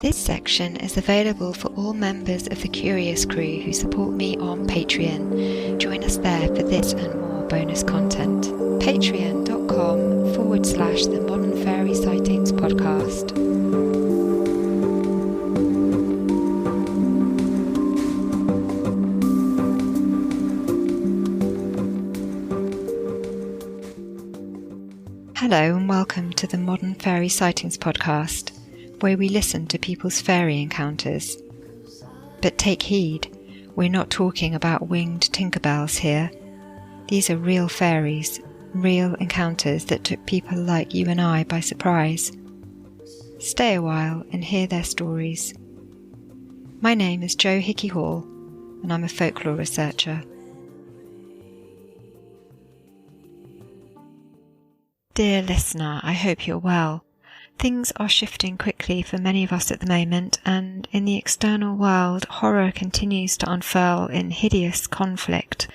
This section is available for all members of the Curious Crew who support me on Patreon. Join us there for this and more bonus content. Patreon.com/the Modern Fairy Sightings Podcast. Hello and welcome to the Modern Fairy Sightings Podcast, where we listen to people's fairy encounters. But take heed, we're not talking about winged Tinkerbells here. These are real fairies, real encounters that took people like you and I by surprise. Stay a while and hear their stories. My name is Jo Hickey Hall, and I'm a folklore researcher. Dear listener, I hope you're well. Things are shifting quickly for many of us at the moment, and in the external world, horror continues to unfurl in hideous conflict.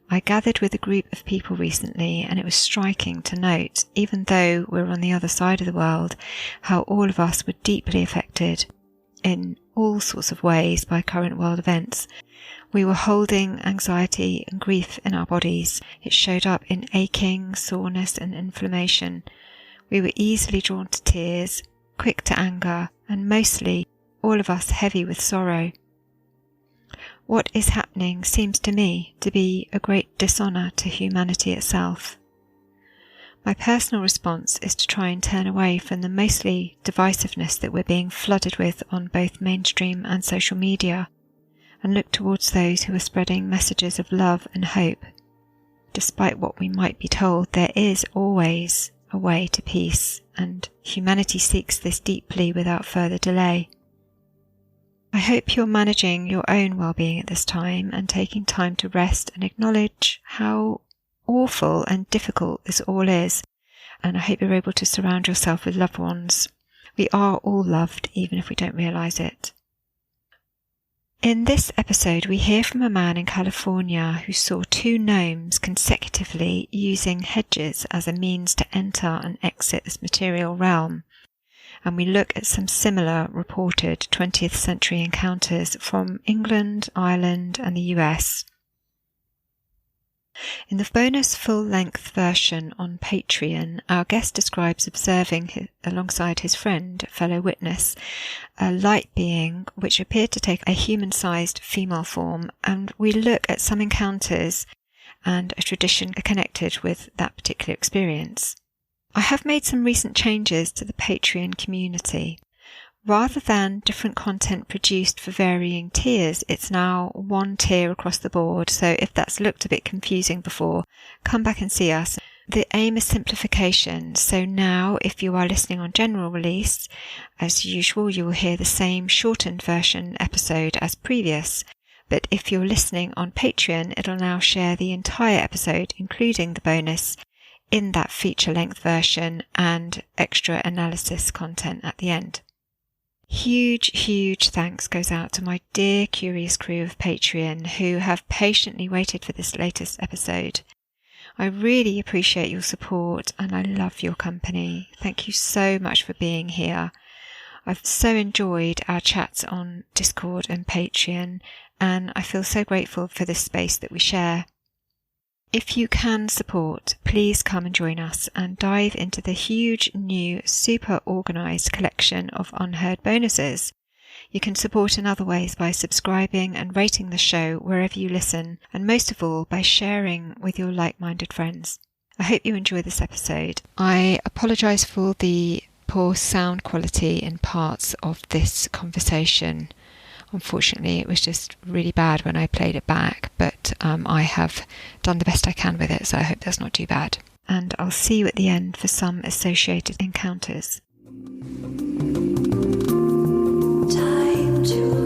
I gathered with a group of people recently, and it was striking to note, even though we're on the other side of the world, how all of us were deeply affected in all sorts of ways by current world events. We were holding anxiety and grief in our bodies. It showed up in aching, soreness and inflammation. We were easily drawn to tears, quick to anger, and mostly, all of us heavy with sorrow. What is happening seems to me to be a great dishonour to humanity itself. My personal response is to try and turn away from the mostly divisiveness that we're being flooded with on both mainstream and social media, and look towards those who are spreading messages of love and hope. Despite what we might be told, there is always a way to peace, and humanity seeks this deeply without further delay. I hope you're managing your own well-being at this time and taking time to rest and acknowledge how awful and difficult this all is, and I hope you're able to surround yourself with loved ones. We are all loved, even if we don't realise it. In this episode, we hear from a man in California who saw two gnomes consecutively using hedges as a means to enter and exit this material realm. And we look at some similar reported 20th century encounters from England, Ireland, and the US. In the bonus full-length version on Patreon, our guest describes observing alongside his friend, fellow witness, a light being which appeared to take a human-sized female form, and we look at some encounters and a tradition connected with that particular experience. I have made some recent changes to the Patreon community. Rather than different content produced for varying tiers, it's now one tier across the board, so if that's looked a bit confusing before, come back and see us. The aim is simplification, so now if you are listening on general release, as usual you will hear the same shortened version episode as previous, but if you're listening on Patreon, it'll now share the entire episode, including the bonus, in that feature-length version and extra analysis content at the end. Huge thanks goes out to my dear Curious Crew of Patreon who have patiently waited for this latest episode. I really appreciate your support and I love your company. Thank you so much for being here. I've so enjoyed our chats on Discord and Patreon, and I feel so grateful for this space that we share. If you can support, please come and join us and dive into the huge new super organised collection of unheard bonuses. You can support in other ways by subscribing and rating the show wherever you listen, and most of all by sharing with your like-minded friends. I hope you enjoy this episode. I apologise for the poor sound quality in parts of this conversation. Unfortunately, it was just really bad when I played it back, but I have done the best I can with it, so I hope that's not too bad. And I'll see you at the end for some associated encounters. Time to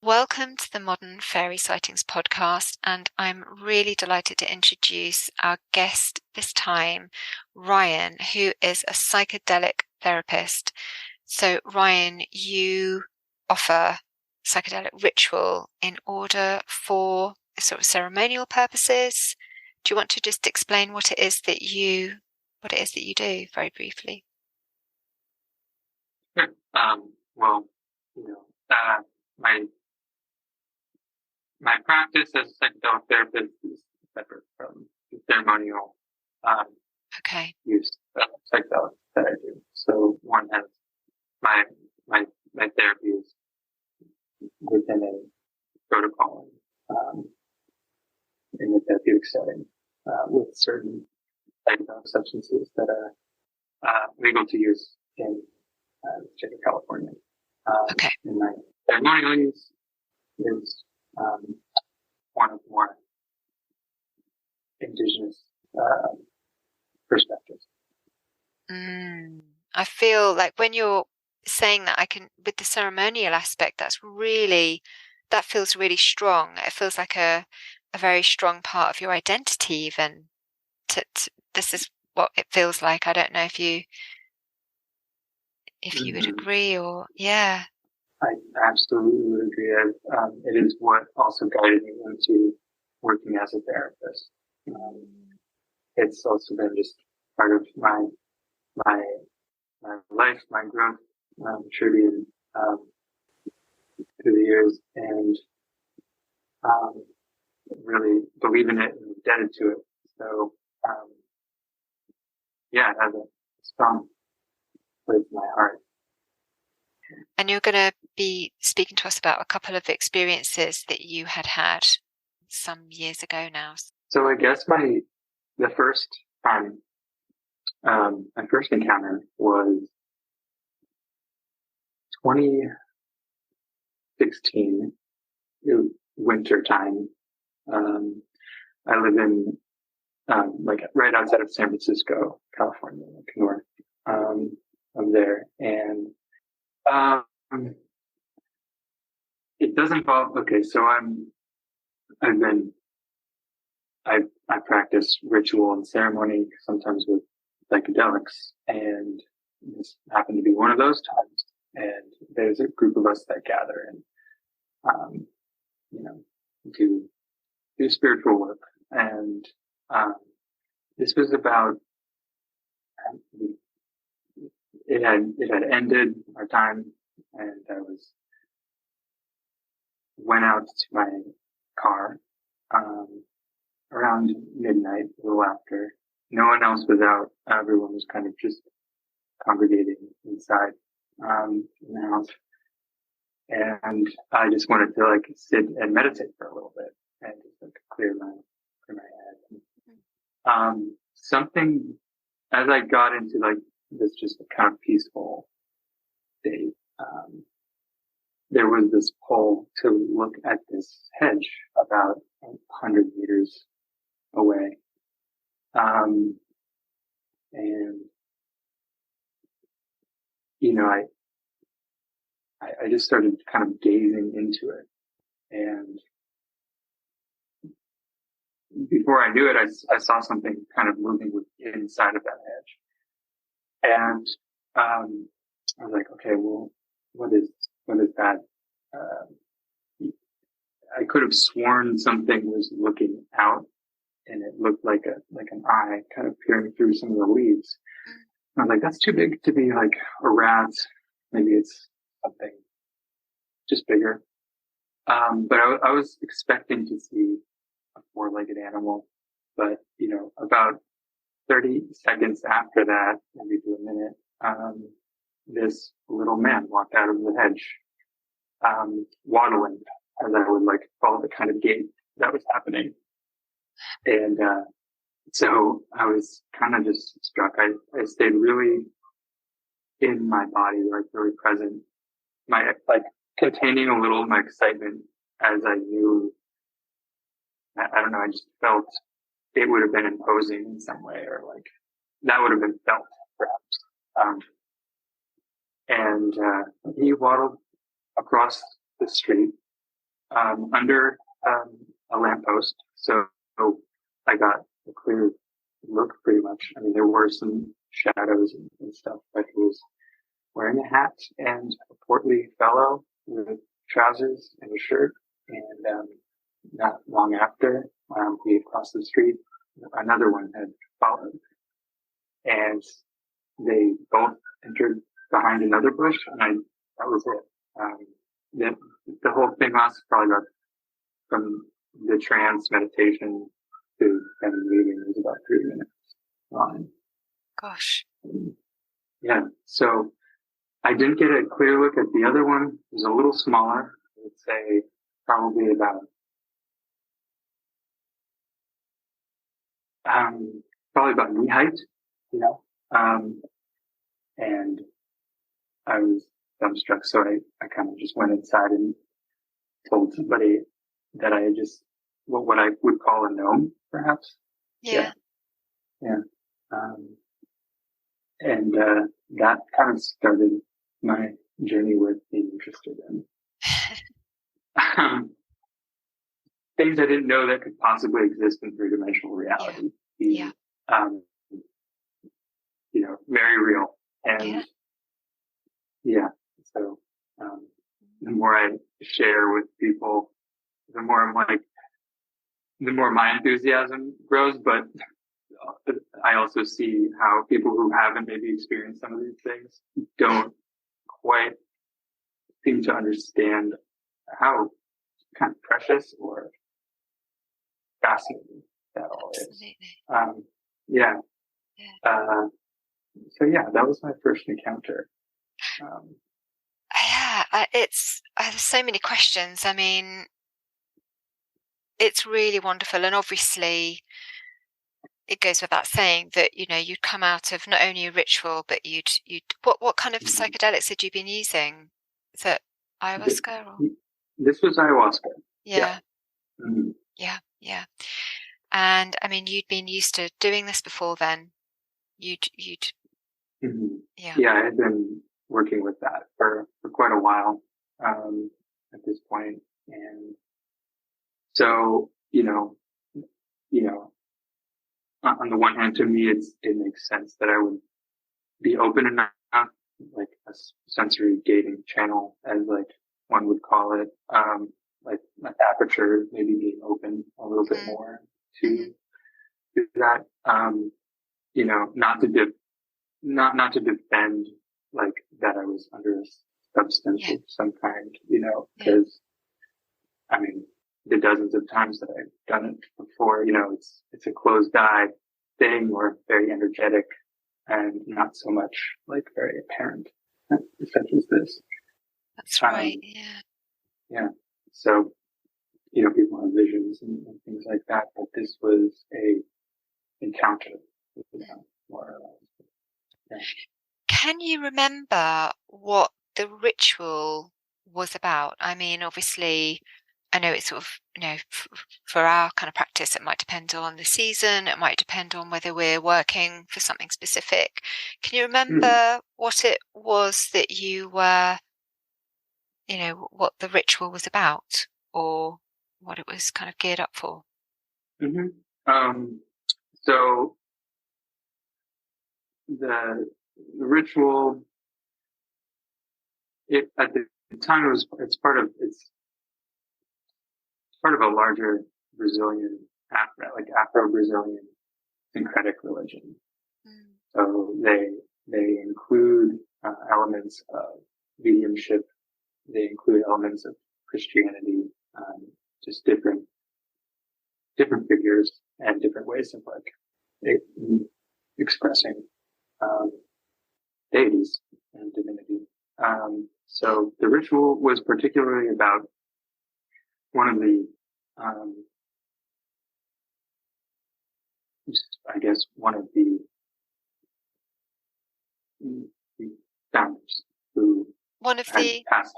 Welcome to the Modern Fairy Sightings Podcast, and I'm really delighted to introduce our guest this time, Ryan, who is a psychedelic therapist. So, Ryan, you offer psychedelic ritual in order for sort of ceremonial purposes. Do you want to just explain what it is that you do very briefly? Sure. Well, my practice as a psychedelic therapist is separate from the ceremonial use of psychedelics that I do. So one has my therapy is within a protocol in a therapeutic setting with certain psychedelic substances that are legal to use in the state of California. And my ceremonial use is one of more indigenous perspectives. I feel like when you're saying that, with the ceremonial aspect, that feels really strong. It feels like a very strong part of your identity, even. This is what it feels like. I don't know if you would agree, or yeah. I absolutely would agree. It is what also guided me into working as a therapist. It's also been just part of my life, my growth, maturity through the years, and really believe in it and indebted to it. So, it has a strong place in my heart. And you're going to be speaking to us about a couple of experiences that you had some years ago now. So I guess the first time, my first encounter was 2016, winter time. I live in right outside of San Francisco, California, north of there, and it does involve. Okay, so I practice ritual and ceremony sometimes with psychedelics, and this happened to be one of those times. And there's a group of us that gather and do spiritual work. And this was about it had ended our time, and I went out to my car around midnight, a little after. No one else was out. Everyone was kind of just congregating inside in the house. And I just wanted to sit and meditate for a little bit and just clear my head. Something as I got into this just kind of peaceful state, there was this pull to look at this hedge about 100 meters away. And I just started kind of gazing into it. And before I knew it, I saw something kind of moving inside of that hedge. And I was like, okay, well, what is that? I could have sworn something was looking out, and it looked like an eye kind of peering through some of the leaves. And I was like, that's too big to be like a rat. Maybe it's something just bigger. But I was expecting to see a four-legged animal, but about 30 seconds after that, maybe to a minute, this little man walked out of the hedge, waddling, as I would follow the kind of gait that was happening. And so I was kind of just struck. I stayed really in my body, really present, containing a little of my excitement as I knew. I don't know. I just felt it would have been imposing in some way, or that would have been felt perhaps. And he waddled across the street under a lamppost. So I got a clear look pretty much. I mean, there were some shadows and stuff, but it was wearing a hat and a portly fellow with trousers and a shirt. And not long after, we had crossed the street, another one had followed. And they both entered behind another bush, and that was it. The whole thing lasted probably about, from the trance meditation to them leaving, it was about 3 minutes long. Gosh. Yeah. So I didn't get a clear look at the other one. It was a little smaller. I would say probably about knee height, you know. And I was dumbstruck, so I kind of just went inside and told somebody that I had just what I would call a gnome, perhaps. Yeah. And that kind of started my journey with being interested in things I didn't know that could possibly exist in three-dimensional reality. Yeah. Very real. And so the more I share with people, the more my enthusiasm grows, but I also see how people who haven't maybe experienced some of these things don't quite seem to understand how kind of precious or fascinating that all is. That was my first encounter. There's so many questions. I mean, it's really wonderful, and obviously it goes without saying that you'd come out of not only a ritual, but you'd what kind of psychedelics had you been using? Is it ayahuasca? Or? This was ayahuasca. Yeah. Mm-hmm. Yeah. And I mean, you'd been used to doing this before then. Mm-hmm. Yeah, I had been working with that for quite a while at this point, and so on the one hand, to me, it makes sense that I would be open enough, like a sensory gating channel, as like one would call it, like an aperture, maybe being open a little bit more to that. Not to defend like that I was under a substance of some kind, because I mean, the dozens of times that I've done it before, it's a closed eye thing, or very energetic and not so much like very apparent, such as this. That's right. Yeah. So, people have visions and things like that, but this was a encounter, more or less. Yeah. Can you remember what the ritual was about? I mean, obviously, I know it's sort of, for our kind of practice, it might depend on the season. It might depend on whether we're working for something specific. Can you remember what it was that you were, what the ritual was about, or what it was kind of geared up for? Mm-hmm. So the ritual, at the time it's part of a larger Brazilian, Afro-Brazilian syncretic religion. So they include elements of mediumship. They include elements of Christianity, just different figures and different ways of expressing deities and divinity. So the ritual was particularly about one of the, one of the founders who one of the passed,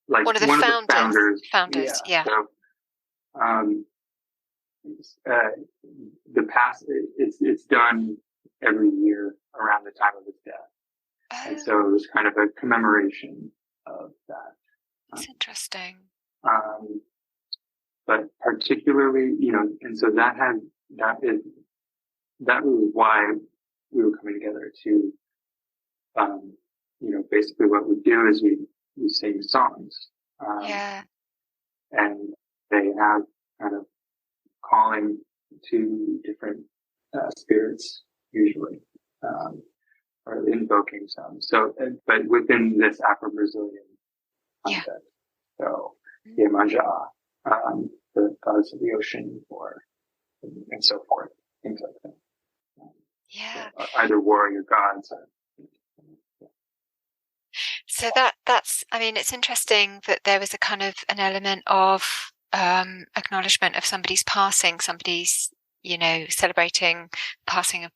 like one of the founders. Yeah. So, it's done every year around the time of his death, and so it was kind of a commemoration of that. That's interesting. But particularly, and so that was why we were coming together to, basically what we do is we sing songs. And they have kind of calling to different spirits usually, or invoking some. So, but within this Afro-Brazilian context. So, Iemanjá, the goddess of the ocean, and so forth, things like that. So either warrior gods. So that's, I mean, it's interesting that there was a kind of an element of acknowledgement of somebody's passing, somebody's, celebrating passing of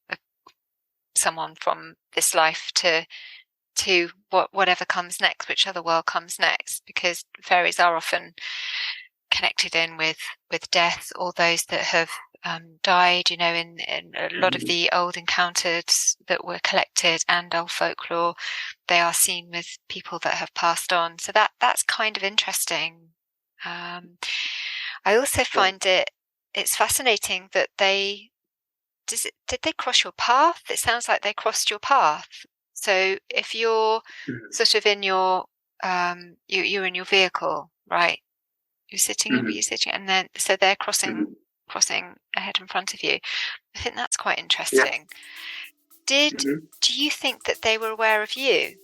someone from this life to whatever comes next, which other world comes next, because fairies are often connected in with death, or those that have died, in a lot of the old encounters that were collected and old folklore, they are seen with people that have passed on. So that's kind of interesting. I also find it's fascinating that did they cross your path? It sounds like they crossed your path. So if you're sort of in your you're in your vehicle, right? You're sitting, and then so they're crossing ahead in front of you. I think that's quite interesting. Do you think that they were aware of you?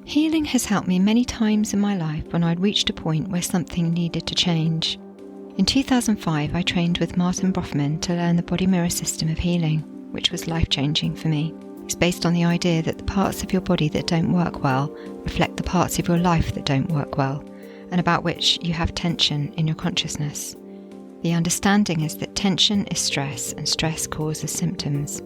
Healing has helped me many times in my life when I'd reached a point where something needed to change. In 2005, I trained with Martin Brofman to learn the body mirror system of healing, which was life-changing for me. It's based on the idea that the parts of your body that don't work well reflect the parts of your life that don't work well, and about which you have tension in your consciousness. The understanding is that tension is stress, and stress causes symptoms.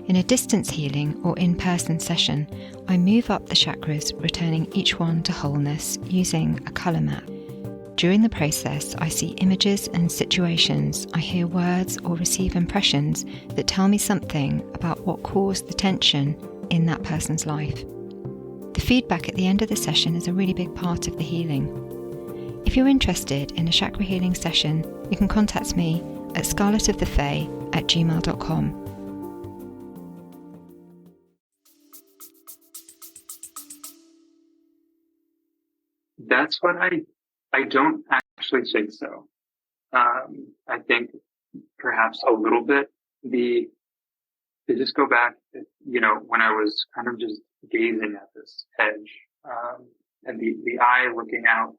In a distance healing or in-person session, I move up the chakras, returning each one to wholeness using a colour map. During the process, I see images and situations, I hear words or receive impressions that tell me something about what caused the tension in that person's life. The feedback at the end of the session is a really big part of the healing. If you're interested in a chakra healing session, you can contact me at scarletofthefae@gmail.com. That's what I don't actually think so. I think perhaps a little bit to just go back, when I was kind of just gazing at this edge, and the eye looking out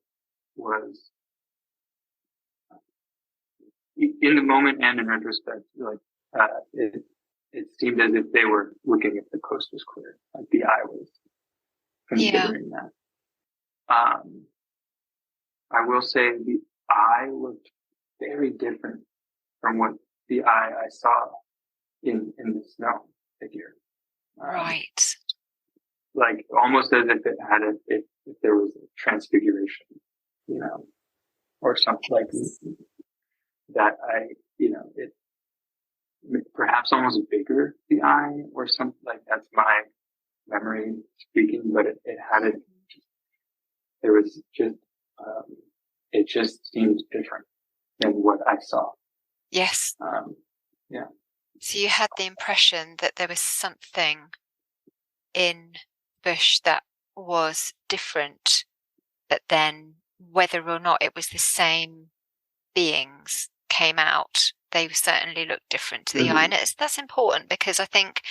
was, in the moment and in retrospect, it seemed as if they were looking if the coast was clear, like the eye was considering that. I will say the eye looked very different from what the eye I saw in the snow figure. Right. Like almost as if it had if there was a transfiguration, or something like that. It perhaps almost bigger, the eye, or something like that's my memory speaking, but it had it. There was just, it just seemed different than what I saw. Yes. So you had the impression that there was something in bush that was different, but then whether or not it was the same beings came out, they certainly looked different to the eye. And that's important, because I think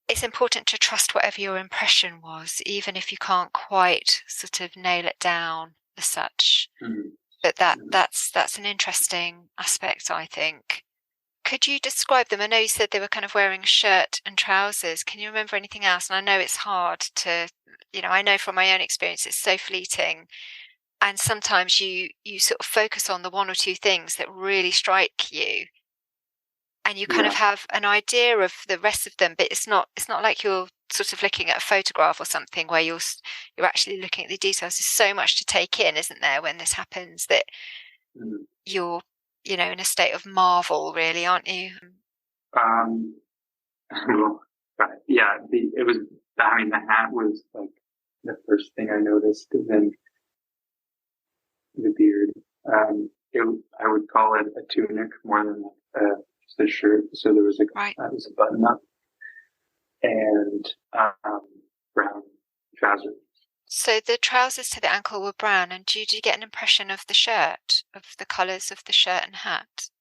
it's important to trust whatever your impression was, even if you can't quite sort of nail it down as such. But that's an interesting aspect, I think. Could you describe them? I know you said they were kind of wearing a shirt and trousers. Can you remember anything else? And I know it's hard to, I know from my own experience, it's so fleeting. And sometimes you sort of focus on the one or two things that really strike you. And you kind of have an idea of the rest of them, but it's not like you're sort of looking at a photograph or something where you're actually looking at the details. There's so much to take in, isn't there, when this happens, that you're, in a state of marvel, really, aren't you? The hat was like the first thing I noticed, and then the beard. I would call it a tunic more than just a shirt. So there was it was a button up and brown trousers. So the trousers to the ankle were brown, and did you get an impression of the shirt, of the colours of the shirt and hat?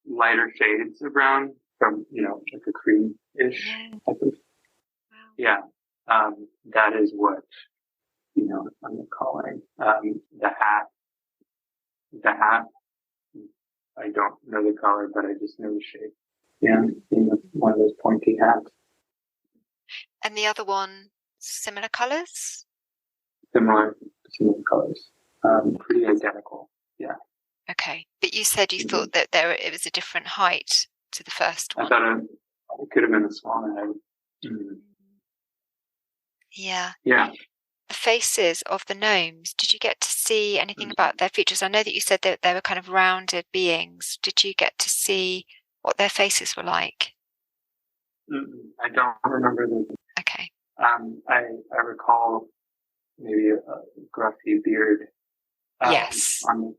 Lighter shades of brown from, like a cream-ish type of. Wow. Yeah. That is what, I'm calling, the hat. The hat, I don't know the color, but I just know the shape. Yeah. One of those pointy hats. And the other one, similar colours? Similar colors. Pretty identical. Yeah. Okay. But you said you thought that it was a different height to the first one. I thought it could have been a smaller head. Mm-hmm. Yeah. Yeah. The faces of the gnomes, did you get to see anything about their features? I know that you said that they were kind of rounded beings. Did you get to see what their faces were like? I don't remember them. Okay. I recall maybe a gruffy beard. Yes. On the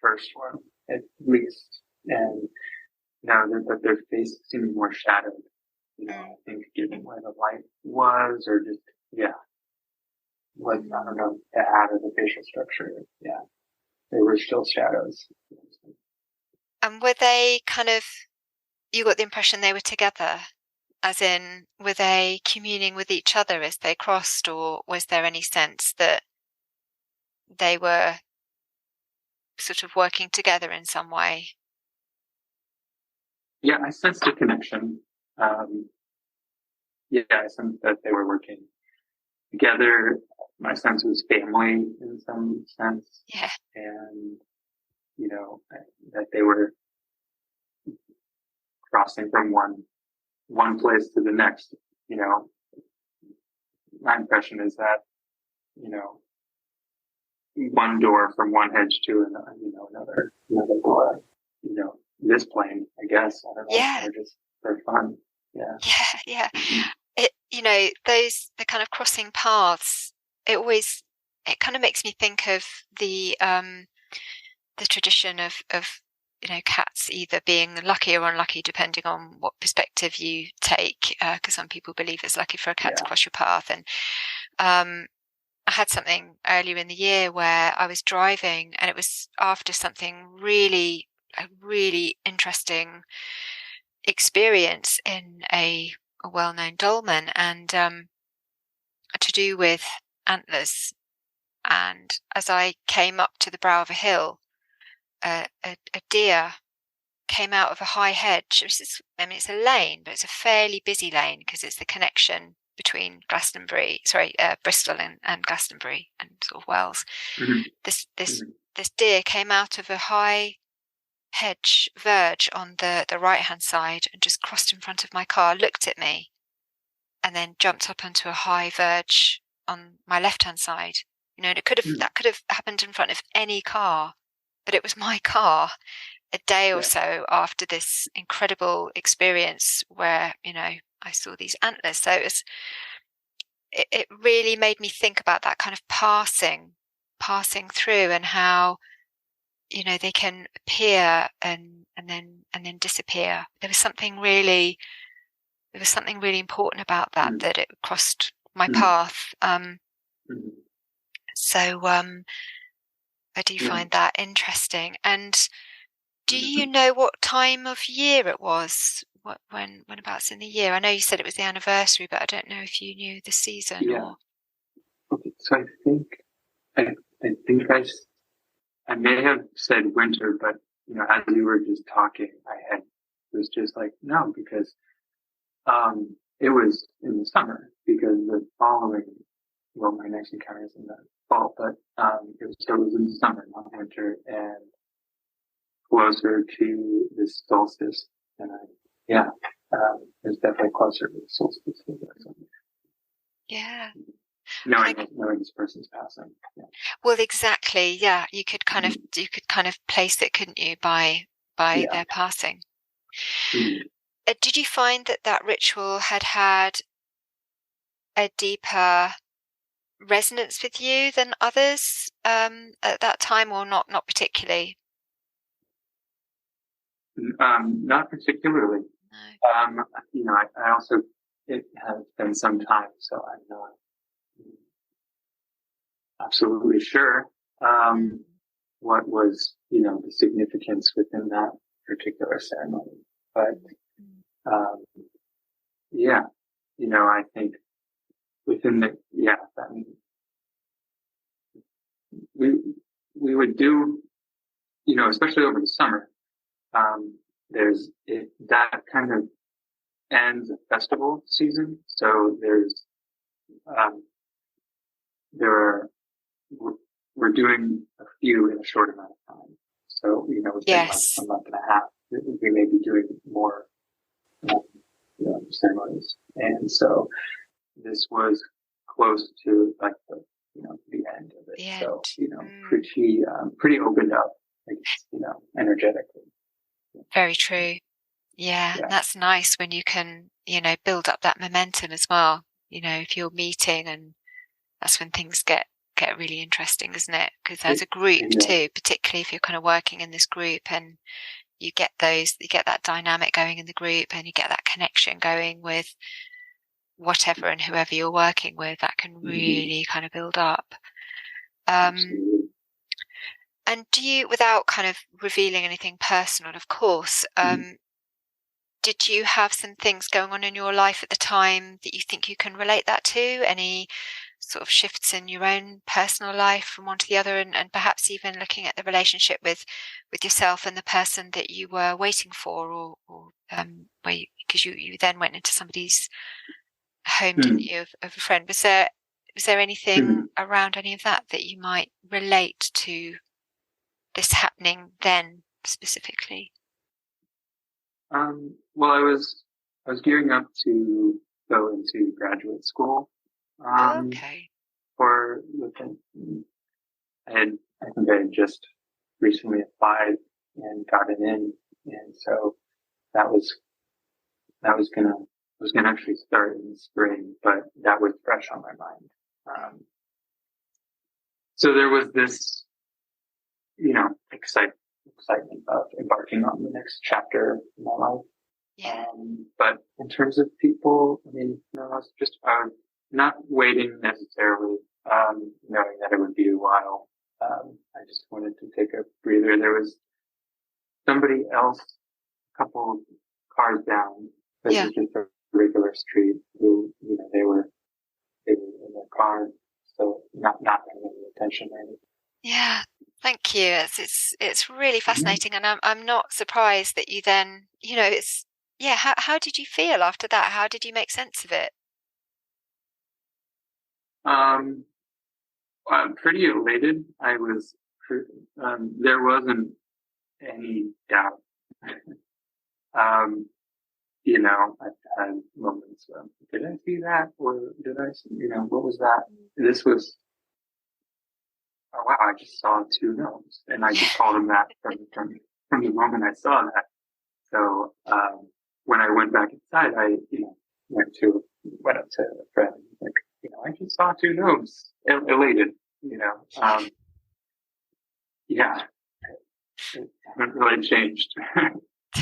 first one, at least. And that their face seemed more shadowed. I think given where the light was, or just, I don't know, the add of the facial structure. Yeah. They were still shadows. And were they you got the impression they were together? As in, were they communing with each other as they crossed, or was there any sense that they were sort of working together in some way? Yeah, I sensed a connection. I sensed that they were working together. My sense was family in some sense. Yeah. And, that they were crossing from one place to the next. My impression is that, one door from one hedge to another door, this plane, I guess. I don't know. Yeah. They're just for fun. Yeah. Yeah. The kind of crossing paths, it kind of makes me think of the tradition of cats either being lucky or unlucky depending on what perspective you take, because some people believe it's lucky for a cat to cross your path. And I had something earlier in the year where I was driving, and it was after a really interesting experience in a well-known dolmen, and to do with antlers. And as I came up to the brow of a hill, a deer came out of a high hedge. It's a lane, but it's a fairly busy lane because it's the connection between Bristol and Glastonbury and sort of Wales. Mm-hmm. This deer came out of a high hedge verge on the right-hand side and just crossed in front of my car, looked at me, and then jumped up onto a high verge on my left-hand side. And that could have happened in front of any car, but it was my car a day or so after this incredible experience where, I saw these antlers. So it really made me think about that kind of passing through, and how, they can appear and then disappear. There was something really important about that, that it crossed my path. So I do find that interesting. And do you know what time of year it was? Whenabouts in the year? I know you said it was the anniversary, but I don't know if you knew the season. Yeah. Okay, so I think I may have said winter, but as you were just talking, it was just like no, because it was in the summer, because the following, my next encounter is in the fall, but it was in the summer, not winter, and closer to the solstice. And it was definitely closer to the solstice. Yeah. Knowing this person's passing. Yeah. Well, exactly. Yeah, you could kind of place it, couldn't you, by their passing? Mm-hmm. Did you find that ritual had a deeper resonance with you than others at that time, or not particularly? Not particularly. No. I also, it has been some time, so I'm not absolutely sure what was, the significance within that particular ceremony. But I think within we would do, especially over the summer, that kind of ends a festival season. So we're doing a few in a short amount of time. So, within Yes. a month and a half, we may be doing more ceremonies. And so this was close to like the end of it. The end. So, pretty opened up, energetically. Very true. Yeah, that's nice when you can, build up that momentum as well. If you're meeting, and that's when things get really interesting, isn't it? Because as a group too, particularly if you're kind of working in this group, and you get that dynamic going in the group, and you get that connection going with whatever and whoever you're working with, that can really kind of build up. And do you, without kind of revealing anything personal, of course, did you have some things going on in your life at the time that you think you can relate that to? Any sort of shifts in your own personal life from one to the other, and perhaps even looking at the relationship with yourself and the person that you were waiting for, or because you then went into somebody's home, didn't you, of a friend? Was there anything around any of that you might relate to this happening then specifically? Well, I was gearing up to go into graduate school. Okay. I think I had just recently applied and gotten in, and so that was gonna actually start in the spring, but that was fresh on my mind. So there was this, excitement of embarking on the next chapter in my life. Yeah. But in terms of people, I was not waiting necessarily, knowing that it would be a while. I just wanted to take a breather. There was somebody else, a couple cars down. This was just a regular street. Who, they were in their car, so not paying any attention or anything. Yeah. Thank you. It's really fascinating, and I'm not surprised that you then, how did you feel after that? How did you make sense of it? I'm pretty elated. I was. There wasn't any doubt. I've had moments of, did I see that, or did I? What was that? This was. Oh, wow, I just saw two gnomes, and I just called them that from the moment I saw that. So when I went back inside, I went up to a friend, like, I just saw two gnomes, elated, it hasn't really changed.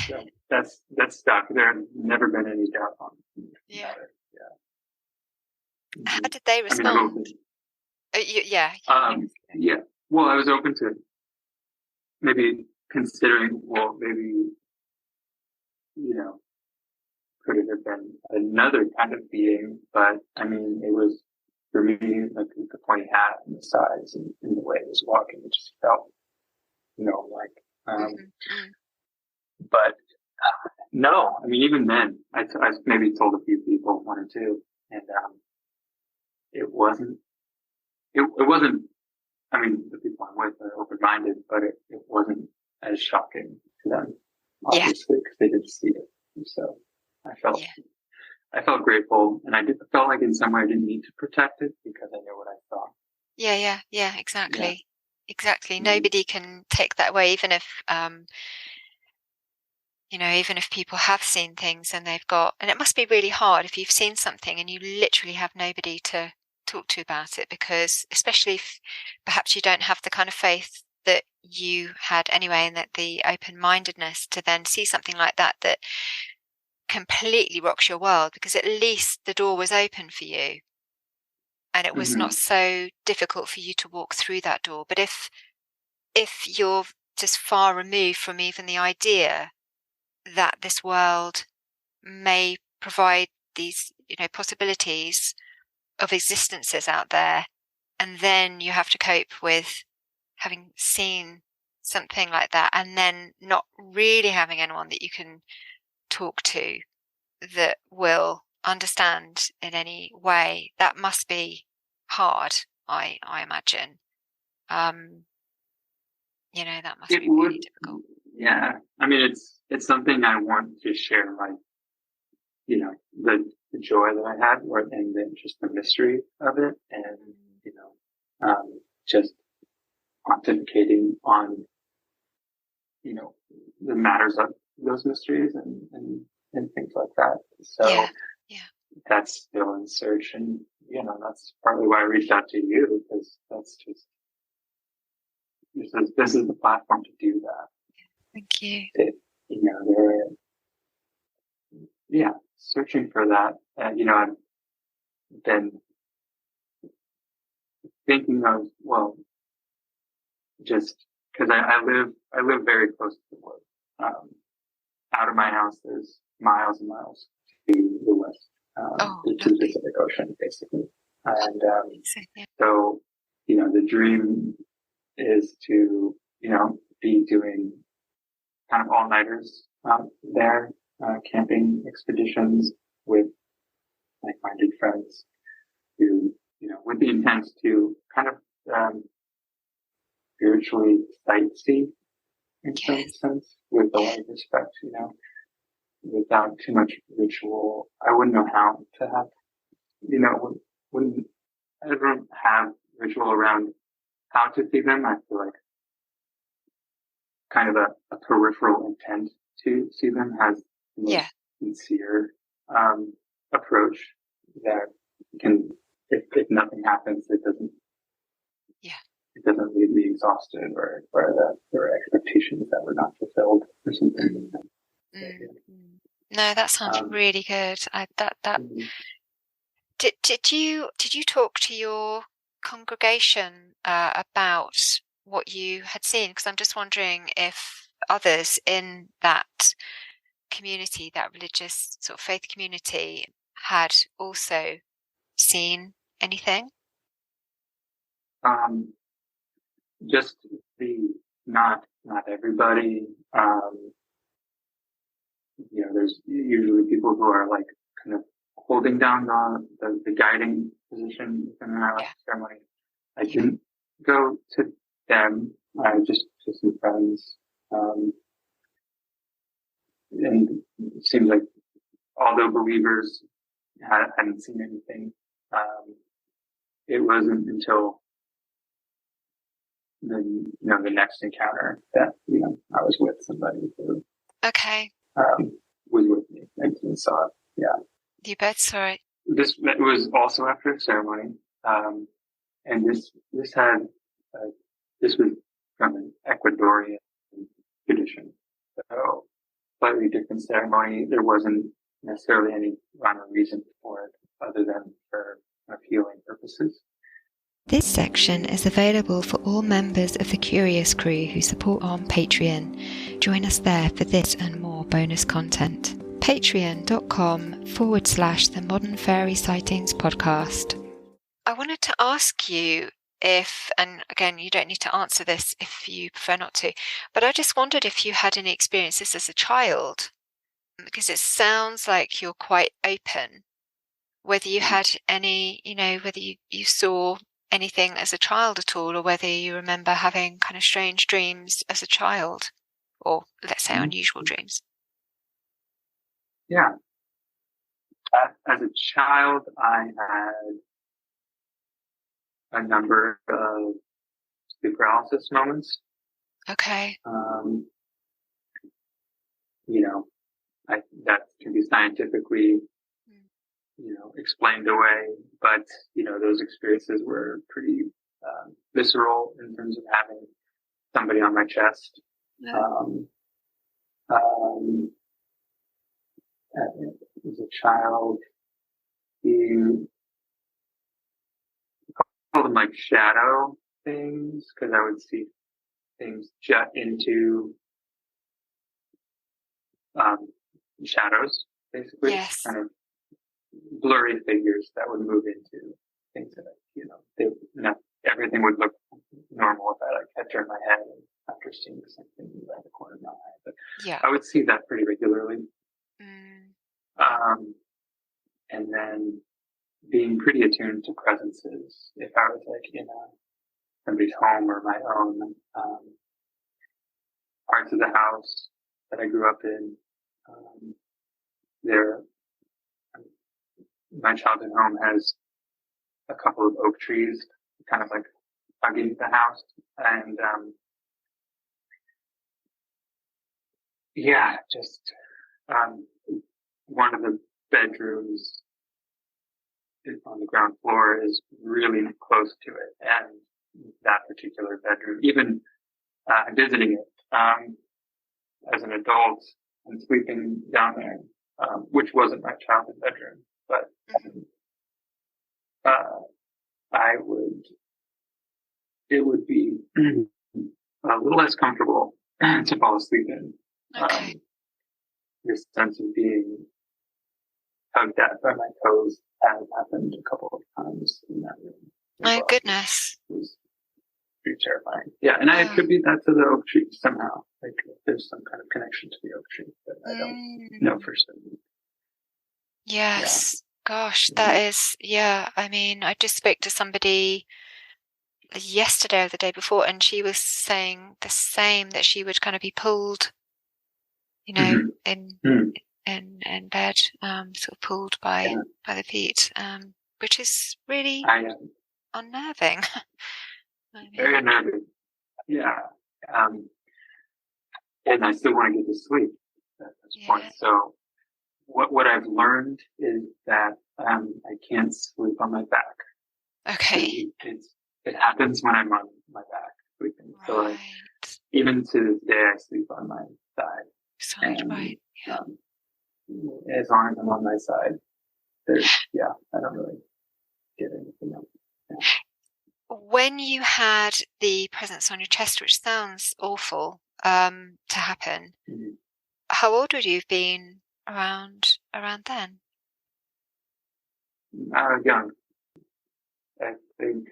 So that's stuck. There's never been any doubt on it. Yeah. How did they respond? Well, I was open to maybe considering, maybe, could it have been another kind of being, but it was, for me, like the pointy hat and the size and the way it was walking, it just felt, but no, even then, I maybe told a few people, one or two, and it wasn't, the people I'm with are open-minded, but it wasn't as shocking to them, obviously, because they didn't see it. And so I felt grateful, and I felt like in some way I didn't need to protect it because I know what I saw. Yeah, exactly. Yeah. Exactly. Nobody can take that away, even if, even if people have seen things and and it must be really hard if you've seen something and you literally have nobody to talk to about it, because especially if perhaps you don't have the kind of faith that you had anyway, and that the open-mindedness to then see something like that completely rocks your world, because at least the door was open for you and it was not so difficult for you to walk through that door. But if you're just far removed from even the idea that this world may provide these, possibilities of existences out there, and then you have to cope with having seen something like that, and then not really having anyone that you can talk to that will understand in any way, that must be hard, I imagine. That must be really difficult. Yeah. I mean, it's something I want to share, like, the joy that I had, and then just the mystery of it, and, just pontificating on, the matters of those mysteries and things like that. So that's still in search, and, that's partly why I reached out to you, because that's just, this is the platform to do that. Thank you. They're, searching for that. I've been thinking of, well, just because I live very close to the woods. Out of my house, there's miles and miles to the west, to the Pacific Ocean, basically. And so, the dream is to, be doing kind of all-nighters there, camping expeditions with like-minded friends who, with the intent to kind of spiritually sightsee in some sense, with a lot of respect, without too much ritual. I wouldn't know how to have, when I don't have ritual around how to see them, I feel like kind of a peripheral intent to see them has the most sincere approach that can, if nothing happens, it doesn't leave me exhausted or there are expectations that were not fulfilled or something. No, that sounds really good. Did you talk to your congregation about what you had seen? Because I'm just wondering if others in that community, that religious sort of faith community, had also seen anything. Just not everybody. There's usually people who are like kind of holding down the guiding position within the ceremony. I didn't go to them. I just to some friends. And it seems like although believers hadn't seen anything, it wasn't until the next encounter that I was with somebody who was with me and saw it. Yeah, you both saw it. This was also after a ceremony, and this was from an Ecuadorian tradition, so slightly different ceremony. There wasn't necessarily any rhyme or reason for it other than for healing purposes. This section is available for all members of the Curious Crew who support on Patreon. Join us there for this and more bonus content. Patreon.com/the Modern Fairy Sightings Podcast. I wanted to ask you if, and again, you don't need to answer this if you prefer not to, but I just wondered if you had any experiences as a child, because it sounds like you're quite open, whether you had any, whether you saw anything as a child at all, or whether you remember having kind of strange dreams as a child, or let's say unusual dreams. Yeah. As a child, I had a number of sleep paralysis moments. Okay. That can be scientifically explained away. But, those experiences were pretty visceral in terms of having somebody on my chest. Yeah. As a child, you called them like shadow things, because I would see things jut into shadows, basically. Yes. Kind of blurry figures that would move into things that, everything would look normal if I had turned my head after seeing something by the corner of my eye. But Yeah. I would see that pretty regularly. Mm. And then being pretty attuned to presences. If I was in somebody's home or my own, parts of the house that I grew up in, my childhood home has a couple of oak trees kind of hugging the house. And, one of the bedrooms on the ground floor is really close to it. And that particular bedroom, even visiting it as an adult and sleeping down there, which wasn't my childhood bedroom, but it would be a little less comfortable to fall asleep in. Okay. This sense of being tugged at by my toes has happened a couple of times in that room. My goodness. It was pretty terrifying. Yeah, and I attribute that to the oak tree somehow. There's some kind of connection to the oak tree, but I don't know for certain. Yes. Yeah. Gosh, that is, I mean, I just spoke to somebody yesterday or the day before, and she was saying the same, that she would kind of be pulled, in bed, sort of pulled by the feet, which is really unnerving. Very unnerving. Yeah. And I still want to get to sleep at this point. So what I've learned is that I can't sleep on my back. Okay. It happens when I'm on my back sleeping. Right. So even to this day, I sleep on my side. Right. Yeah. As long as I'm on my side, I don't really get anything else. Yeah. When you had the presence on your chest, which sounds awful to happen, how old would you have been around then? I was young. I think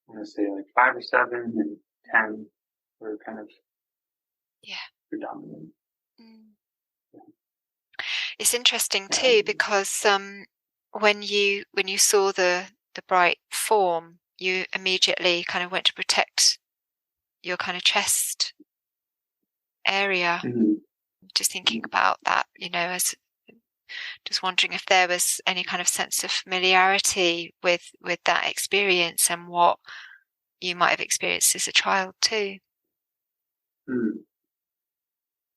I'm going to say 5 or 7 and 10 were kind of predominant. Yeah. It's interesting too, because when you saw the bright form, you immediately kind of went to protect your kind of chest area. Just thinking about that, as just wondering if there was any kind of sense of familiarity with that experience and what you might have experienced as a child too.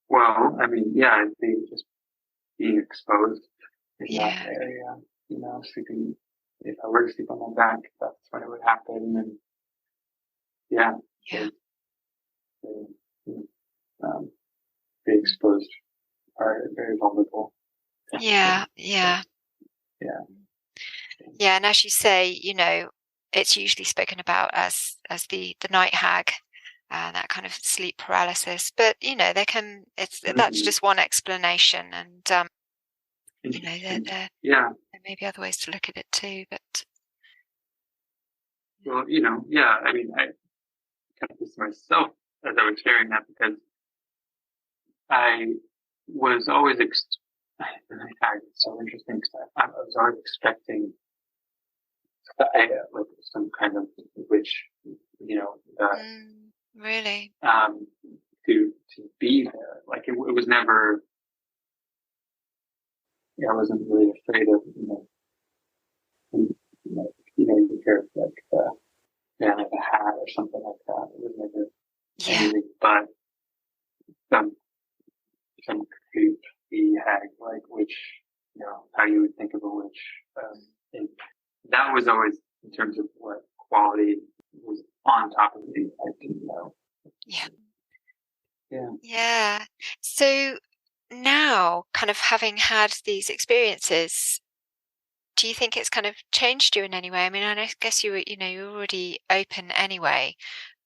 Well, I mean, I think just being exposed in that area, sleeping. If I were to sleep on my back, that's when it would happen. And the exposed are very vulnerable. Yeah. And as you say, it's usually spoken about as the night hag, that kind of sleep paralysis. But that's just one explanation, and there may be other ways to look at it too. But well, I mean, I kept this to myself as I was sharing that, because I was always it's so interesting, because I was always expecting some kind of witch, really, to be there. It was never. I wasn't really afraid of you hear man with a hat or something like that. It was never anything but some creepy hag witch how you would think of a witch. And that was always, in terms of what quality was on top of me, I didn't know. Yeah. So now, kind of having had these experiences, do you think it's kind of changed you in any way? I mean, I guess you're already open anyway,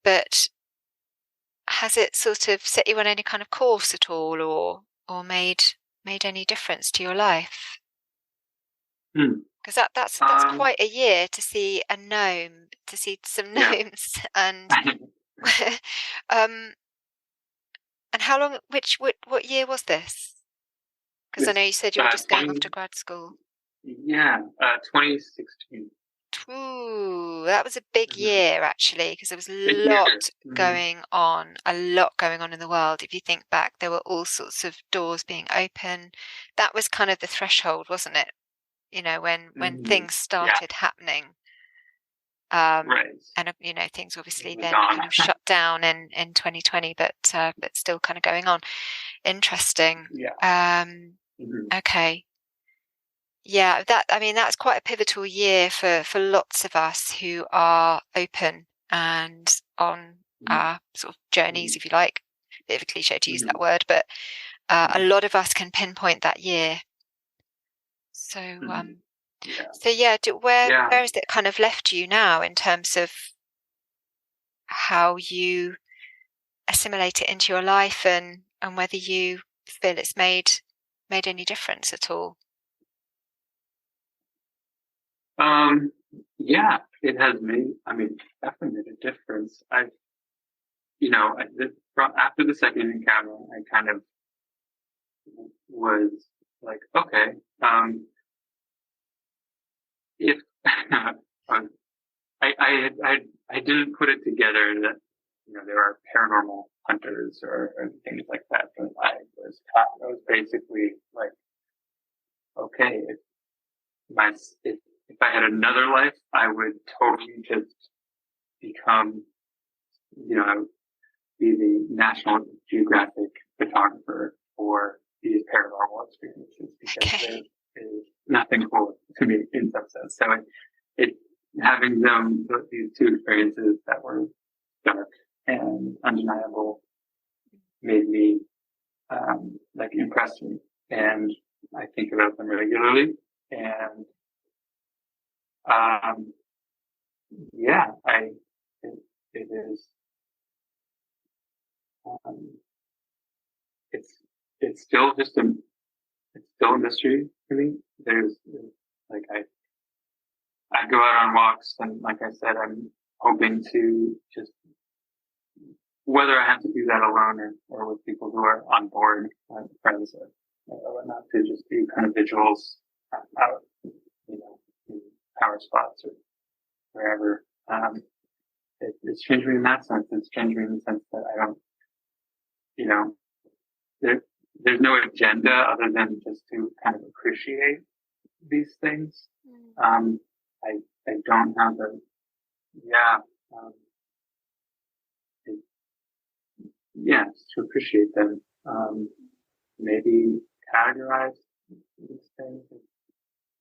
but has it sort of set you on any kind of course at all, or made any difference to your life? Because that's quite a year to see a gnome, to see some gnomes, and and how long? What year was this? Because I know you said you were just going off to grad school. Yeah, 2016. Ooh, that was a big year actually, because there was a lot going on in the world. If you think back, there were all sorts of doors being open. That was kind of the threshold, wasn't it? When things started happening. Right. And things obviously then kind of shut down in 2020, but still kind of going on. Interesting. Yeah. Okay. Yeah, that's quite a pivotal year for lots of us who are open and on our sort of journeys, if you like. Bit of a cliche to use that word, but a lot of us can pinpoint that year. So, where has it kind of left you now in terms of how you assimilate it into your life, and whether you feel it's made any difference at all? Yeah, it has definitely made a difference. After the second encounter, I kind of was like, okay, if I didn't put it together that there are paranormal hunters or things like that, but I was basically like, okay, if I had another life, I would totally just become, I would be the National Geographic photographer for these paranormal experiences, because there is nothing cool to me in some sense. So having these two experiences that were dark and undeniable made me, impressed me. And I think about them regularly. And, it is, it's still it's still a mystery to me. There's I go out on walks, and like I said, I'm hoping to just, whether I have to do that alone or with people who are on board, friends or whatnot, to just do kind of vigils out, in power spots or wherever. It's changed me in that sense. It's changed me in the sense that I don't, there's no agenda other than just to kind of appreciate these things. I don't have just to appreciate them. Maybe categorize these things.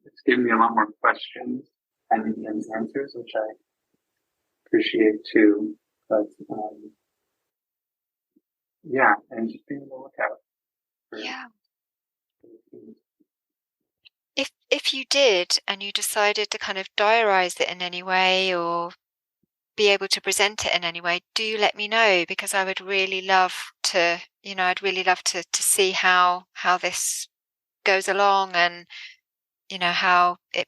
It's given me a lot more questions and answers, which I appreciate too. But and just being on the lookout for things. If you did, and you decided to kind of diarize it in any way, or be able to present it in any way, do let me know, because I would really love to, to see how this goes along, and how it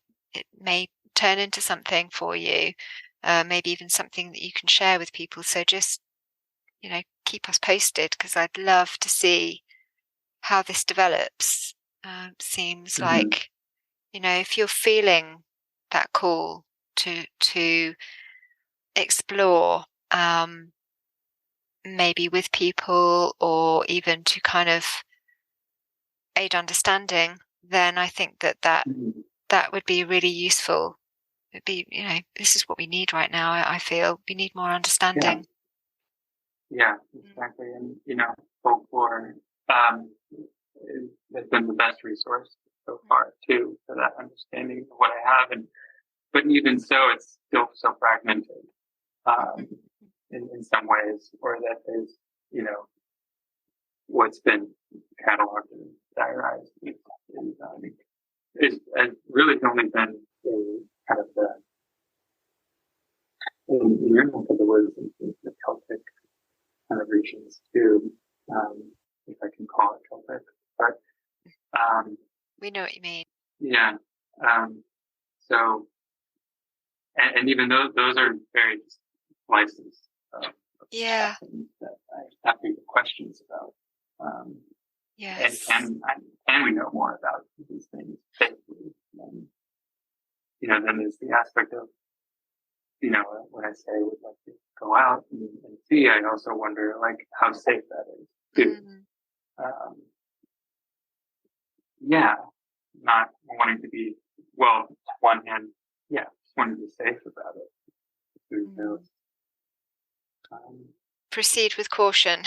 may turn into something for you, maybe even something that you can share with people. So just keep us posted, because I'd love to see how this develops. Seems like if you're feeling that call to explore, maybe with people, or even to kind of aid understanding, then I think that would be really useful. It'd be, this is what we need right now. I feel we need more understanding. Yeah, exactly. And, folklore has been the best resource so far understanding of what I have. But even so, it's still so fragmented in some ways, or that there's, what's been cataloged and diarized is really only been a kind of in your neck of the woods, in the Celtic kind of regions too, if I can call it Celtic. But we know what you mean. Yeah. So, and even those are very slices of yeah, that I have to get questions about. Yes. And we know more about these things safely. And, then there's the aspect of, when I say I would like to go out and see, I also wonder, like, how safe that is, too. Yeah, not wanting to be, well, on one hand, just wanting to be safe about it. Who knows? Proceed with caution.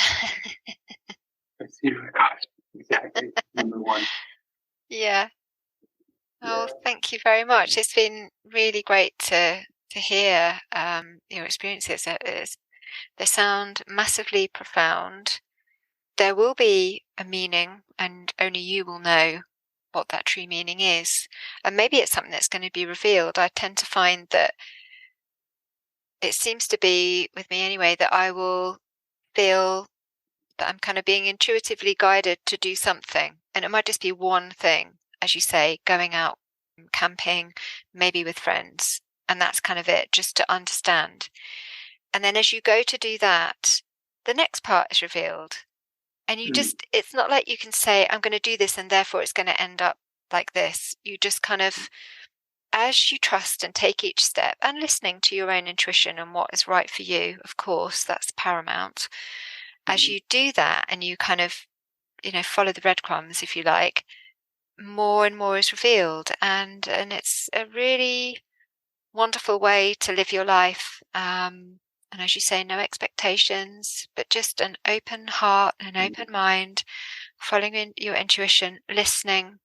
Proceed with caution, exactly. Number one. Yeah. Oh, thank you very much. It's been really great to hear your experiences. They sound massively profound. There will be a meaning, and only you will know what that true meaning is. And maybe it's something that's going to be revealed. I tend to find that it seems to be, with me anyway, that I will feel that I'm kind of being intuitively guided to do something. And it might just be one thing, as you say, going out camping, maybe with friends. And that's kind of it, just to understand. And then as you go to do that, the next part is revealed. And you just, it's not like you can say, I'm going to do this and therefore it's going to end up like this. You just kind of, as you trust and take each step and listening to your own intuition and what is right for you, of course, that's paramount. As you do that and you kind of, follow the breadcrumbs, if you like, more and more is revealed. And it's a really wonderful way to live your life. And as you say, no expectations, but just an open heart, an open mind, following your intuition, listening,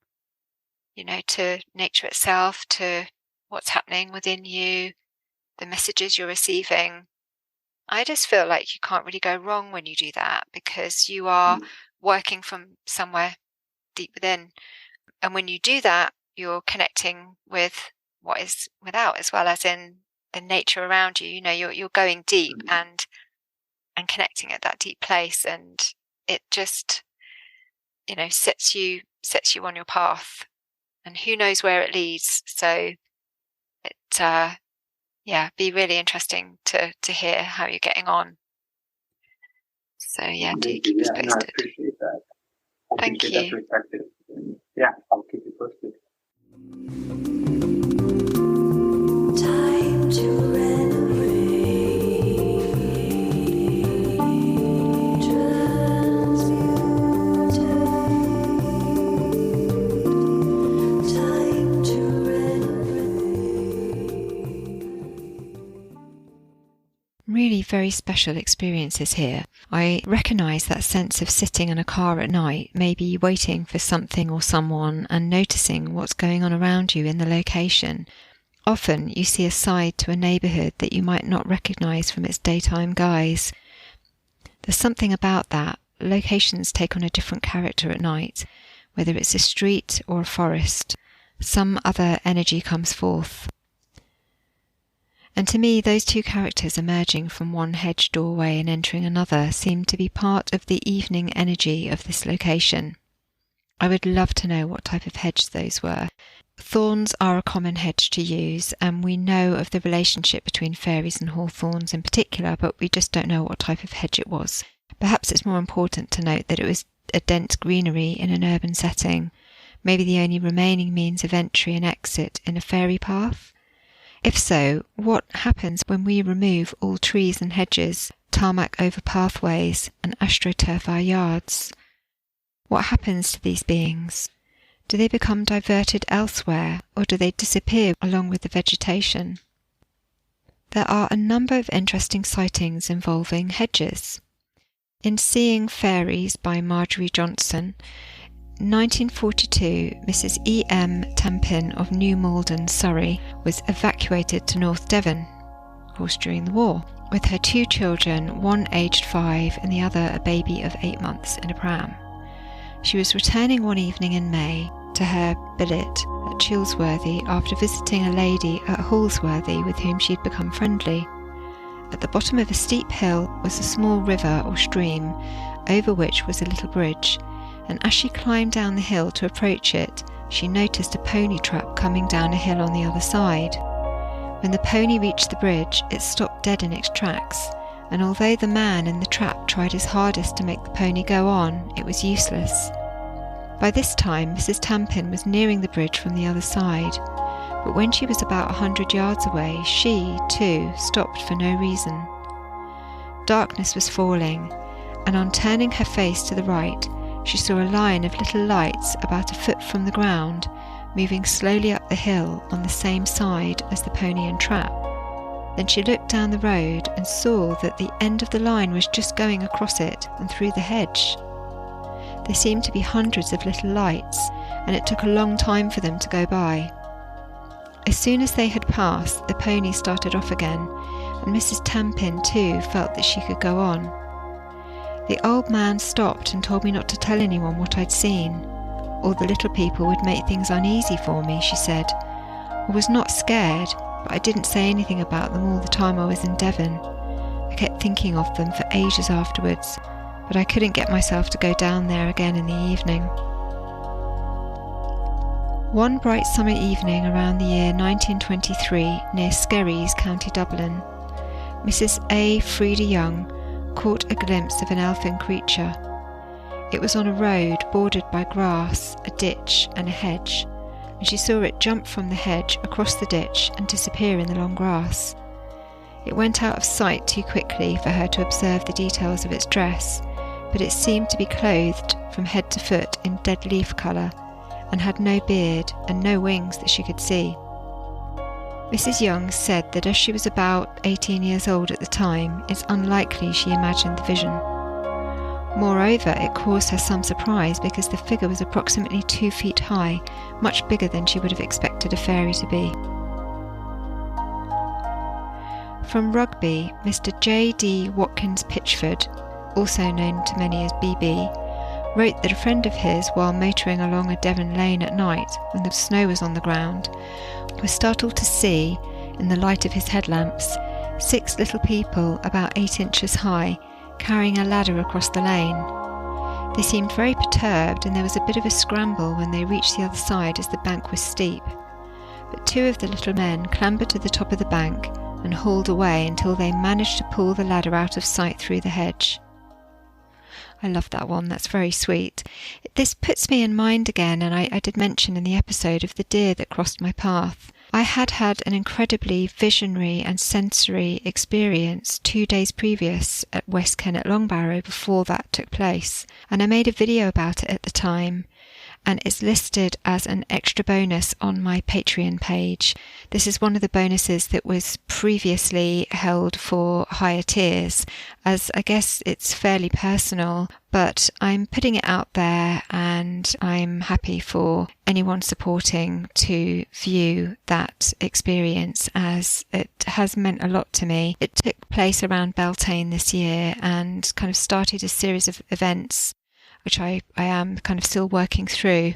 to nature itself, to what's happening within you, the messages you're receiving. I just feel like you can't really go wrong when you do that, because you are working from somewhere deep within. And when you do that, you're connecting with what is without, as well as in the nature around you. You're going deep and connecting at that deep place, and it just sets you on your path, and who knows where it leads. So it be really interesting to hear how you're getting on. So do keep us posted. No, I appreciate that. Thank you. That perspective. And I'll keep you posted. Time to renovate. Time to renovate. Really very special experiences here. I recognise that sense of sitting in a car at night, maybe waiting for something or someone and noticing what's going on around you in the location. Often you see a side to a neighbourhood that you might not recognise from its daytime guise. There's something about that. Locations take on a different character at night, whether it's a street or a forest. Some other energy comes forth. And to me, those two characters emerging from one hedge doorway and entering another seem to be part of the evening energy of this location. I would love to know what type of hedge those were. Thorns are a common hedge to use, and we know of the relationship between fairies and hawthorns in particular, but we just don't know what type of hedge it was. Perhaps it's more important to note that it was a dense greenery in an urban setting, maybe the only remaining means of entry and exit in a fairy path. If so, what happens when we remove all trees and hedges, tarmac over pathways, and astroturf our yards? What happens to these beings? Do they become diverted elsewhere, or do they disappear along with the vegetation? There are a number of interesting sightings involving hedges. In Seeing Fairies by Marjorie Johnson, In 1942, Mrs. E.M. Tampin of New Malden, Surrey, was evacuated to North Devon, of course during the war, with her 2 children, one aged 5 and the other a baby of 8 months in a pram. She was returning one evening in May to her billet at Chilsworthy after visiting a lady at Halsworthy with whom she'd become friendly. At the bottom of a steep hill was a small river or stream, over which was a little bridge, and as she climbed down the hill to approach it, she noticed a pony trap coming down a hill on the other side. When the pony reached the bridge, it stopped dead in its tracks, and although the man in the trap tried his hardest to make the pony go on, it was useless. By this time, Mrs. Tampin was nearing the bridge from the other side, but when she was about 100 yards away, she, too, stopped for no reason. Darkness was falling, and on turning her face to the right, she saw a line of little lights about a foot from the ground, moving slowly up the hill on the same side as the pony and trap. Then she looked down the road and saw that the end of the line was just going across it and through the hedge. There seemed to be hundreds of little lights, and it took a long time for them to go by. As soon as they had passed, the pony started off again, and Mrs. Tampin too felt that she could go on. The old man stopped and told me not to tell anyone what I'd seen, or the little people would make things uneasy for me, she said. I was not scared, but I didn't say anything about them all the time I was in Devon. I kept thinking of them for ages afterwards, but I couldn't get myself to go down there again in the evening. One bright summer evening around the year 1923, near Skerries, County Dublin, Mrs. A. Frieda Young caught a glimpse of an elfin creature. It was on a road bordered by grass, a ditch and a hedge, and she saw it jump from the hedge across the ditch and disappear in the long grass. It went out of sight too quickly for her to observe the details of its dress, but it seemed to be clothed from head to foot in dead leaf colour, and had no beard and no wings that she could see. Mrs. Young said that as she was about 18 years old at the time, it's unlikely she imagined the vision. Moreover, it caused her some surprise because the figure was approximately 2 feet high, much bigger than she would have expected a fairy to be. From Rugby, Mr. J. D. Watkins Pitchford, also known to many as BB, wrote that a friend of his, while motoring along a Devon lane at night when the snow was on the ground, was startled to see, in the light of his headlamps, 6 little people about 8 inches high, carrying a ladder across the lane. They seemed very perturbed, and there was a bit of a scramble when they reached the other side as the bank was steep. But 2 of the little men clambered to the top of the bank and hauled away until they managed to pull the ladder out of sight through the hedge. I love that one, that's very sweet. This puts me in mind again, and I did mention in the episode, of the deer that crossed my path. I had an incredibly visionary and sensory experience 2 days previous at West Kennet Longbarrow before that took place, and I made a video about it at the time, and it's listed as an extra bonus on my Patreon page. This is one of the bonuses that was previously held for higher tiers, as I guess it's fairly personal, but I'm putting it out there and I'm happy for anyone supporting to view that experience, as it has meant a lot to me. It took place around Beltane this year and kind of started a series of events which I am kind of still working through.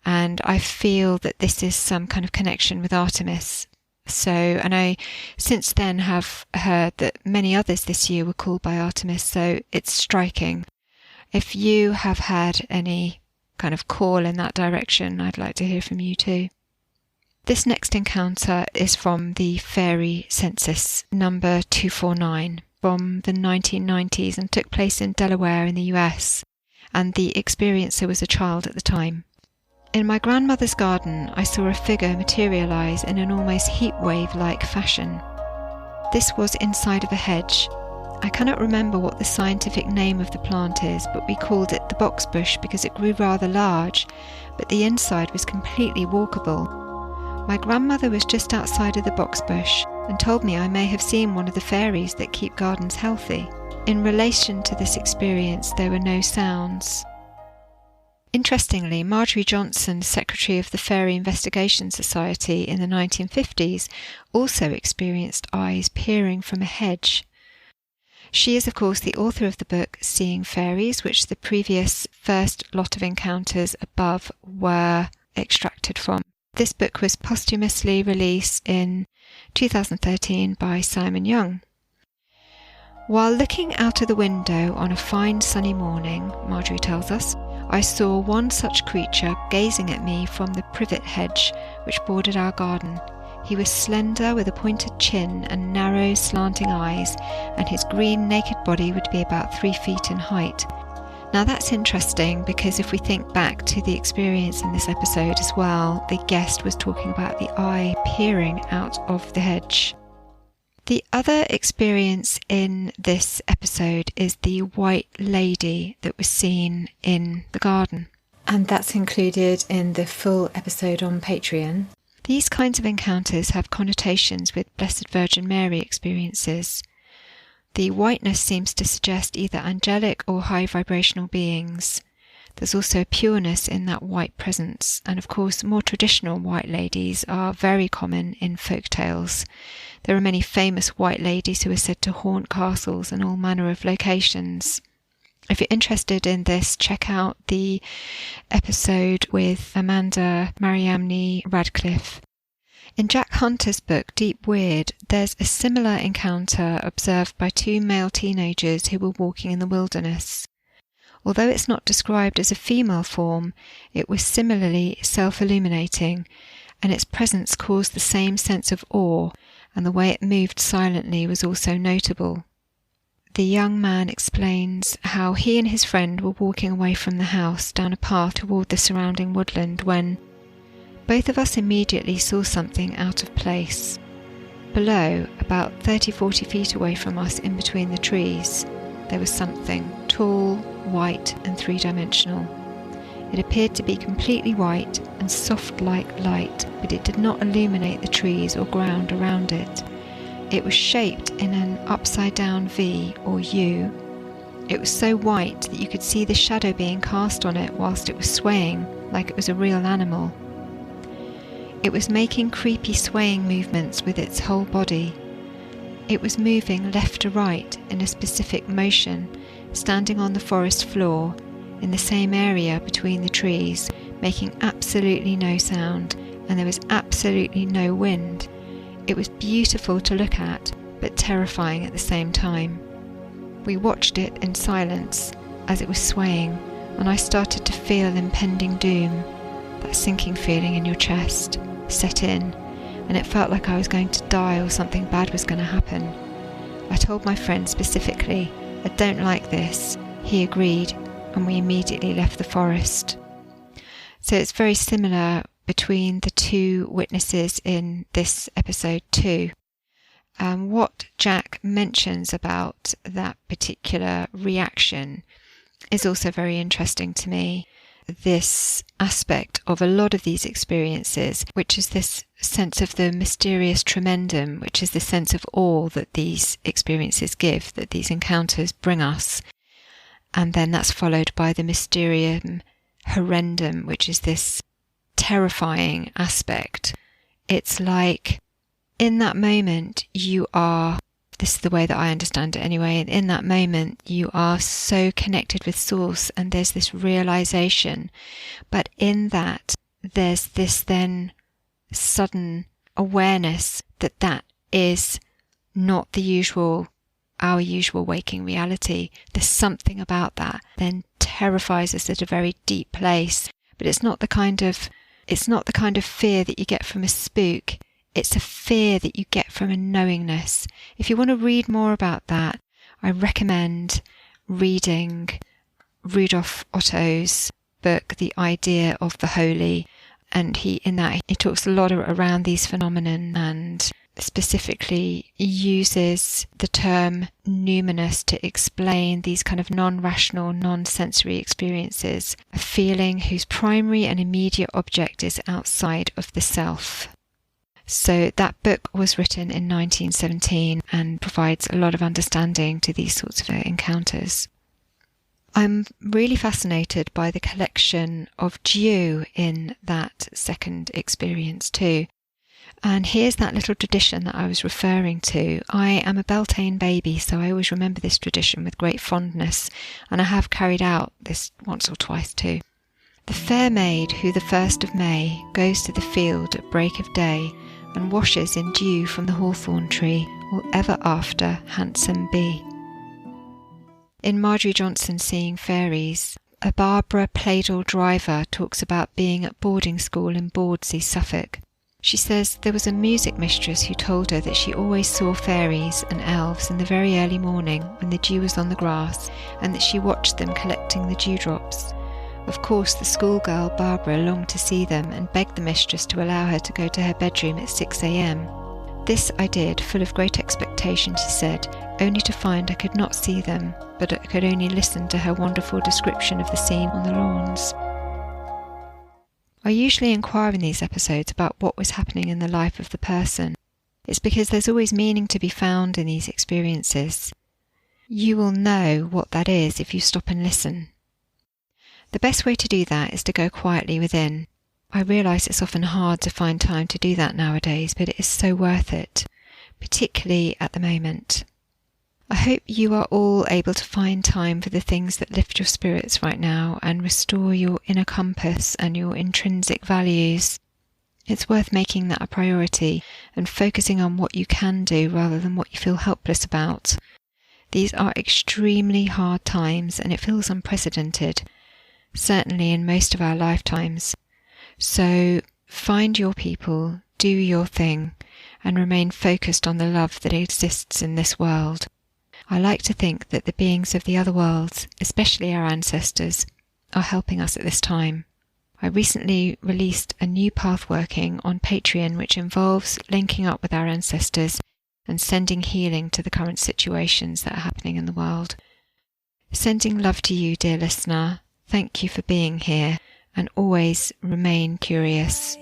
And I feel that this is some kind of connection with Artemis. So, and I since then have heard that many others this year were called by Artemis, so it's striking. If you have had any kind of call in that direction, I'd like to hear from you too. This next encounter is from the Fairy Census, number 249, from the 1990s, and took place in Delaware in the US. And the experiencer was a child at the time. In my grandmother's garden, I saw a figure materialise in an almost heatwave-like fashion. This was inside of a hedge. I cannot remember what the scientific name of the plant is, but we called it the boxbush because it grew rather large, but the inside was completely walkable. My grandmother was just outside of the boxbush and told me I may have seen one of the fairies that keep gardens healthy. In relation to this experience, there were no sounds. Interestingly, Marjorie Johnson, secretary of the Fairy Investigation Society in the 1950s, also experienced eyes peering from a hedge. She is, of course, the author of the book Seeing Fairies, which the previous first lot of encounters above were extracted from. This book was posthumously released in 2013 by Simon Young. While looking out of the window on a fine sunny morning, Marjorie tells us, I saw one such creature gazing at me from the privet hedge which bordered our garden. He was slender with a pointed chin and narrow slanting eyes, and his green naked body would be about 3 feet in height. Now that's interesting because if we think back to the experience in this episode as well, the guest was talking about the eye peering out of the hedge. The other experience in this episode is the white lady that was seen in the garden. And that's included in the full episode on Patreon. These kinds of encounters have connotations with Blessed Virgin Mary experiences. The whiteness seems to suggest either angelic or high vibrational beings. There's also a pureness in that white presence, and of course more traditional white ladies are very common in folk tales. There are many famous white ladies who are said to haunt castles and all manner of locations. If you're interested in this, check out the episode with Amanda Mariamne Radcliffe. In Jack Hunter's book Deep Weird, there's a similar encounter observed by 2 male teenagers who were walking in the wilderness. Although it's not described as a female form, it was similarly self-illuminating, and its presence caused the same sense of awe, and the way it moved silently was also notable. The young man explains how he and his friend were walking away from the house down a path toward the surrounding woodland when both of us immediately saw something out of place. Below, about 30-40 feet away from us in between the trees, there was something tall, white and 3-dimensional. It appeared to be completely white and soft like light, but it did not illuminate the trees or ground around it. It was shaped in an upside-down V or U. It was so white that you could see the shadow being cast on it whilst it was swaying, like it was a real animal. It was making creepy swaying movements with its whole body. It was moving left to right in a specific motion, standing on the forest floor, in the same area between the trees, making absolutely no sound, and there was absolutely no wind. It was beautiful to look at, but terrifying at the same time. We watched it in silence as it was swaying, and I started to feel impending doom. That sinking feeling in your chest set in, and it felt like I was going to die or something bad was going to happen. I told my friend specifically, I don't like this. He agreed, and we immediately left the forest. So it's very similar between the 2 witnesses in this episode too. What Jack mentions about that particular reaction is also very interesting to me. This aspect of a lot of these experiences, which is this sense of the mysterious tremendum, which is the sense of awe that these experiences give, that these encounters bring us. And then that's followed by the mysterium horrendum, which is this terrifying aspect. It's like in that moment you are, this is the way that I understand it anyway, in that moment you are so connected with Source and there's this realization, but in that there's this then sudden awareness that that is not our usual waking reality. There's something about that then terrifies us at a very deep place, but it's not the kind of fear that you get from a spook. It's a fear that you get from a knowingness. If you want to read more about that, I recommend reading Rudolf Otto's book, The Idea of the Holy. And he talks a lot around these phenomena and specifically uses the term numinous to explain these kind of non-rational, non-sensory experiences, a feeling whose primary and immediate object is outside of the self. So that book was written in 1917 and provides a lot of understanding to these sorts of encounters. I'm really fascinated by the collection of dew in that second experience too. And here's that little tradition that I was referring to. I am a Beltane baby, so I always remember this tradition with great fondness, and I have carried out this once or twice too. The fair maid who the 1st of May goes to the field at break of day and washes in dew from the hawthorn tree will ever after handsome be. In Marjorie Johnson's Seeing Fairies, a Barbara Pleydell driver talks about being at boarding school in Bordsey, Suffolk. She says there was a music mistress who told her that she always saw fairies and elves in the very early morning when the dew was on the grass, and that she watched them collecting the dewdrops. Of course, the schoolgirl Barbara longed to see them and begged the mistress to allow her to go to her bedroom at 6 a.m. This I did, full of great expectation, she said, only to find I could not see them, but I could only listen to her wonderful description of the scene on the lawns. I usually inquire in these episodes about what was happening in the life of the person. It's because there's always meaning to be found in these experiences. You will know what that is if you stop and listen. The best way to do that is to go quietly within. I realise it's often hard to find time to do that nowadays, but it is so worth it, particularly at the moment. I hope you are all able to find time for the things that lift your spirits right now and restore your inner compass and your intrinsic values. It's worth making that a priority and focusing on what you can do rather than what you feel helpless about. These are extremely hard times and it feels unprecedented, certainly in most of our lifetimes. So find your people, do your thing, and remain focused on the love that exists in this world. I like to think that the beings of the other worlds, especially our ancestors, are helping us at this time. I recently released a new path working on Patron which involves linking up with our ancestors and sending healing to the current situations that are happening in the world. Sending love to you, dear listener. Thank you for being here, and always remain curious.